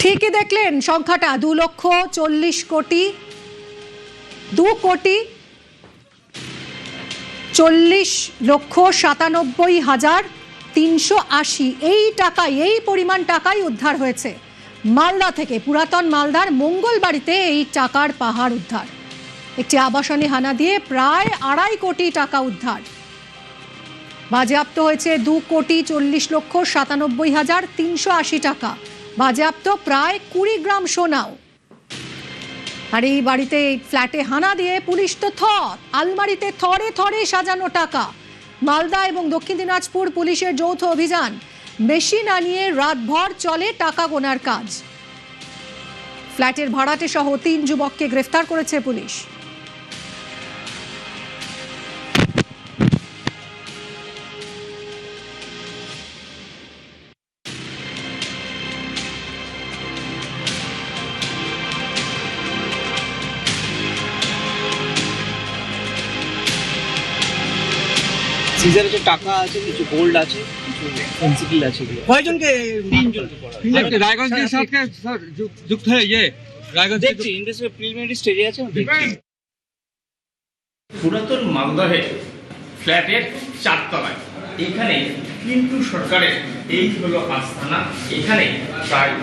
ঠিকই দেখলেন সংখ্যাটা 2,40,97,380 এই টাকায়, এই পরিমাণ টাকাই উদ্ধার হয়েছে মালদা থেকে। পুরাতন মালদার মঙ্গলবাড়িতে এই টাকার পাহাড় উদ্ধার। একটি আবাসনে হানা দিয়ে প্রায় 2.5 কোটি টাকা উদ্ধার। বাজেয়াপ্ত হয়েছে 2,40,97,380 টাকা। বাজেয়াপ্ত প্রায় 20 গ্রাম সোনাও। আর এই বাড়িতে, ফ্ল্যাটে হানা দিয়ে পুলিশ তো আলমারিতে থরে থরে সাজানো টাকা। মালদা এবং দক্ষিণ দিনাজপুর পুলিশের যৌথ অভিযান। মেশিন আনিয়ে রাতভর চলে টাকা গোনার কাজ। ফ্ল্যাটের ভাড়াটে সহ 3 যুবককে গ্রেফতার করেছে পুলিশ। সিজারে যে টাকা আছে, কিছু গোল্ড আছে, কিছু পেন্সিল আছে। কয়জনকে? 3 জনকে করা হয়েছে। रायगंज के साथ क्या सर युक्त है ये रायगंज দেখছি ইন্ডাস্ট্রিয়াল প্রিলিমিনারি স্টেজে আছে। পুরাতন মালদহে ফ্ল্যাটের 4 তলায় এখানে পিন্টু সরকারের এই হলো আস্তানা। এখানে প্রায়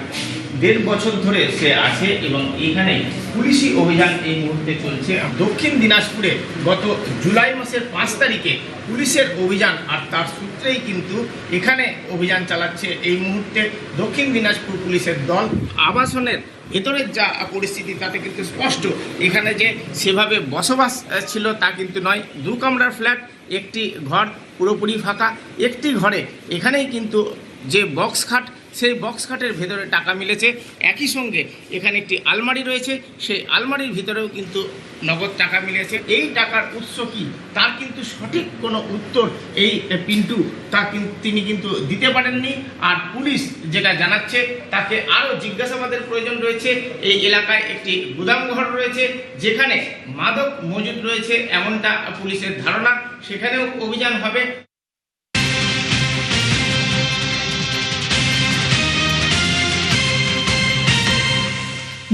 1.5 বছর ধরে সে আছে এবং এখানে পুলিশি অভিযান এই মুহূর্তে চলছে। দক্ষিণ দিনাজপুরে গত জুলাই মাসের 5 তারিখে পুলিশের অভিযান, আর তার সূত্রেই কিন্তু এখানে অভিযান চালাচ্ছে এই মুহূর্তে দক্ষিণ দিনাজপুর পুলিশের দল। আবাসনের ভেতরের যা পরিস্থিতি তাতে কিন্তু স্পষ্ট এখানে যে সেভাবে বসবাস ছিল তা কিন্তু নয়। 2 কামরার ফ্ল্যাট, একটি ঘর পুরোপুরি ফাঁকা। একটি ঘরে এখানেই কিন্তু যে বক্স খাট, সেই বক্স খাটের ভেতরে টাকা মিলেছে। একই সঙ্গে এখানে একটি আলমারি রয়েছে, সেই আলমারির ভিতরেও কিন্তু নগদ টাকা মিলেছে। এই টাকার উৎস কি তার কিন্তু সঠিক কোনো উত্তর এই পিন্টু তিনি কিন্তু দিতে পারেননি। আর পুলিশ যেটা জানাচ্ছে তাকে আরও জিজ্ঞাসাবাদের প্রয়োজন রয়েছে। এই এলাকায় একটি গুদামঘর রয়েছে যেখানে মাদক মজুদ রয়েছে এমনটা পুলিশের ধারণা, সেখানেও অভিযান হবে।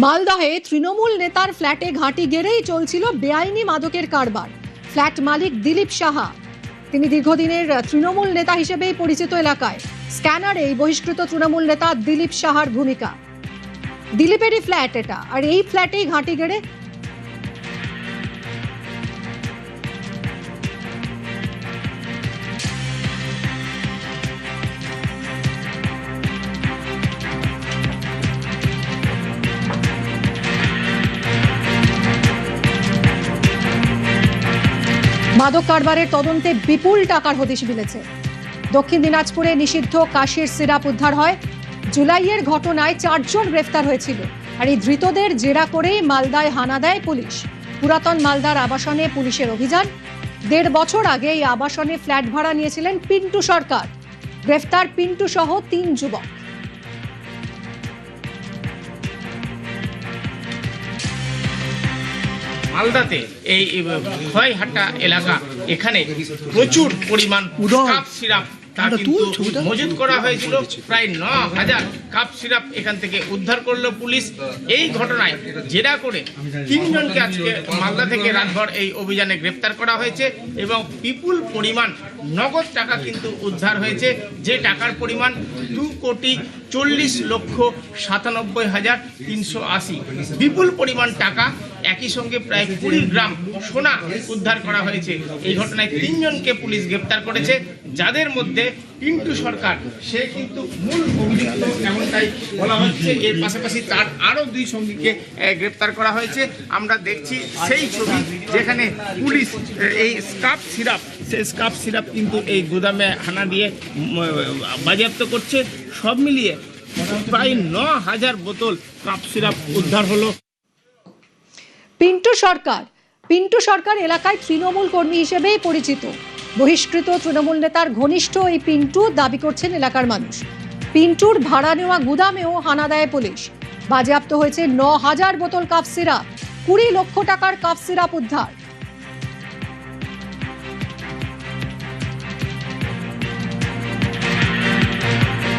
মালদহে তৃণমূল নেতার ফ্ল্যাটে ঘাঁটি গেড়েই চলছিল বেআইনি মাদকের কারবার। ফ্ল্যাট মালিক দিলীপ সাহা, তিনি দীর্ঘদিনের তৃণমূল নেতা হিসেবেই পরিচিত এলাকায়। স্ক্যানারে বহিষ্কৃত তৃণমূল নেতা দিলীপ সাহার ভূমিকা। দিলীপেরই ফ্ল্যাট এটা, আর এই ফ্ল্যাটেই ঘাঁটি গেড়ে মাদক কারবারের তদন্তে বিপুল টাকার হদিশ মিলেছে। দক্ষিণ দিনাজপুরে নিষিদ্ধ কাশির সিরাপ উদ্ধার হয়। জুলাইয়ের ঘটনায় 4 জন গ্রেফতার হয়েছিল। আর এই ধৃতদের জেরা করেই মালদায় হানা দেয় পুলিশ। পুরাতন মালদার আবাসনে পুলিশের অভিযান। 1.5 বছর আগে এই আবাসনে ফ্ল্যাট ভাড়া নিয়েছিলেন পিন্টু সরকার। গ্রেফতার পিন্টু সহ 3 যুবক। মালদাতে এই খয়হাটা এলাকা, এখানে প্রচুর পরিমাণ কাপ সিরাপ তা কিন্তু মজুদ করা হয়েছিল। প্রায় 9,000 কাপ সিরাপ এখান থেকে উদ্ধার করলো পুলিশ। এই ঘটনায় জেরা করে 3 জনকে আজকে মালদা থেকে রাতভর এই অভিযানে গ্রেপ্তার করা হয়েছে এবং বিপুল পরিমাণ নগদ টাকা কিন্তু উদ্ধার হয়েছে, যে টাকার পরিমাণ 2,97,380। বিপুল পরিমাণ টাকা, একই সঙ্গে প্রায় 20 গ্রাম সোনা উদ্ধার করা হয়েছে। এই ঘটনায় 3 জনকে পুলিশ গ্রেপ্তার করেছে, যাদের মধ্যে পিন্টু সরকার সে কিন্তু মূল অভিযুক্ত এমনটাই বলা হচ্ছে। এর পাশাপাশি তার আরও 2 সঙ্গীকে গ্রেপ্তার করা হয়েছে। আমরা দেখছি সেই ছবি যেখানে পুলিশ এই সেই স্কাপ সিরাপ কিন্তু এই গুদামে হানা দিয়ে বাজেয়াপ্ত করছে। সব মিলিয়ে প্রায় 9,000 বোতল কাপ সিরাপ উদ্ধার হলো। পিন্টু সরকার এলাকায় তৃণমূল কর্মী হিসেবেই পরিচিত। বহিষ্কৃত তৃণমূল নেতার ঘনিষ্ঠ এই পিন্টু দাবি করছেন এলাকার মানুষ। পিন্টুর ভাড়া নেওয়া গুদামেও হানা দেয় পুলিশ। বাজেয়াপ্ত হয়েছে 9,000 বোতল কাপ সিরাপ। 20 লক্ষ টাকার কাপ সিরাপ উদ্ধার।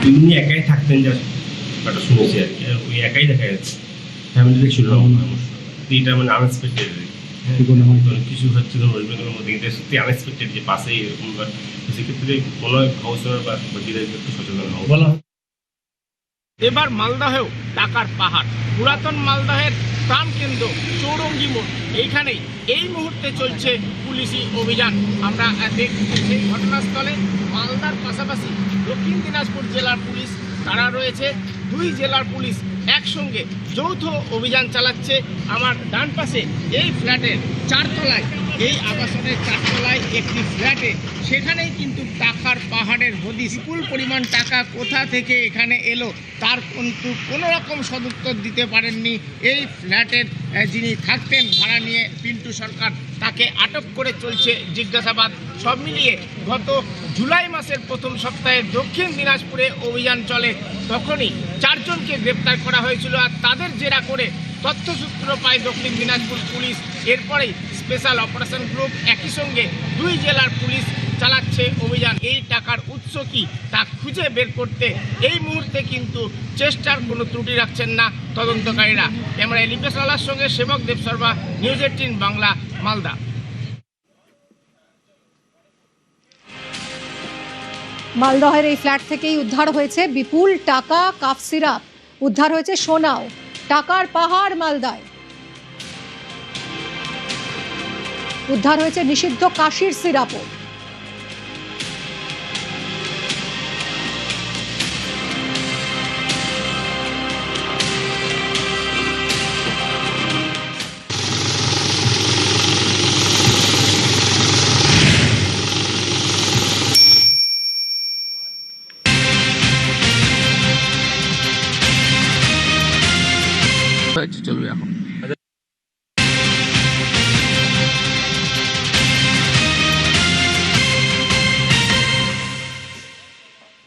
তিনি একাই থাকতেন, ব্যাপারটা শুনেছি আর কি, আর ওই একাই দেখা যাচ্ছে, ফ্যামিলিতে ছিল না মনে হয়। এটা মানে আনএক্সপেক্টেড, অনেক কিছু হচ্ছে তো ওয়েস্ট বেঙ্গলের মধ্যে, কিন্তু সত্যি আনএক্সপেক্টেড যে পাশেই এরকম, সেক্ষেত্রে কোনো কাউন্সিলর বা বাকিদেরকে একটু সচেতন হওয়া বলা। এবার মালদহেও টাকার পাহাড়, পুরাতন মালদহের প্রাণকেন্দ্র চৌরঙ্গি মোড়, এইখানেই এই মুহূর্তে চলছে পুলিশি অভিযান। আমরা দেখছি সেই ঘটনাস্থলে মালদার পাশাপাশি দক্ষিণ দিনাজপুর জেলার পুলিশ তারা রয়েছে, দুই জেলার পুলিশ একসঙ্গে যৌথ অভিযান চালাচ্ছে। আমার ডান পাশে এই ফ্ল্যাটের চারতলায়, এই আবাসনের চারতলায় একটি ফ্ল্যাটে, সেখানেই কিন্তু টাকার পাহাড়ের হদিশ। বিপুল পরিমাণ টাকা কোথা থেকে এখানে এলো তার কিন্তু কোনো রকম সদুত্তর দিতে পারেননি এই ফ্ল্যাটের যিনি থাকতেন ভাড়া নিয়ে পিন্টু সরকার, তাকে আটক করে চলছে জিজ্ঞাসাবাদ। সব মিলিয়ে গত জুলাই মাসের প্রথম সপ্তাহে দক্ষিণ দিনাজপুরে অভিযান চলে, তখনই 4 জনকে গ্রেপ্তার করা হয়েছিল, আর তাদের জেরা করে তথ্যসূত্র পায় দক্ষিণ দিনাজপুর পুলিশ। এরপরেই স্পেশাল অপারেশন গ্রুপ একই সঙ্গে দুই জেলার পুলিশ চালাচ্ছে অভিযান। এই টাকার উৎস কি তা খুঁজে বের করতে এই মুহূর্তে কিন্তু চেষ্টার কোনো ত্রুটি রাখছেন না তদন্তকারীরা। ক্যামেরা এলিপেশ লালার সঙ্গে সেবক দেব শর্মা, নিউজ 18 বাংলা, মালদা। মালদহের এই ফ্ল্যাট থেকেই উদ্ধার হয়েছে বিপুল টাকা, কাফ সিরাপ, উদ্ধার হয়েছে সোনাও, টাকার পাহাড় মালদায়। উদ্ধার হয়েছে নিষিদ্ধ কাশির সিরাপও। চলবে এখন।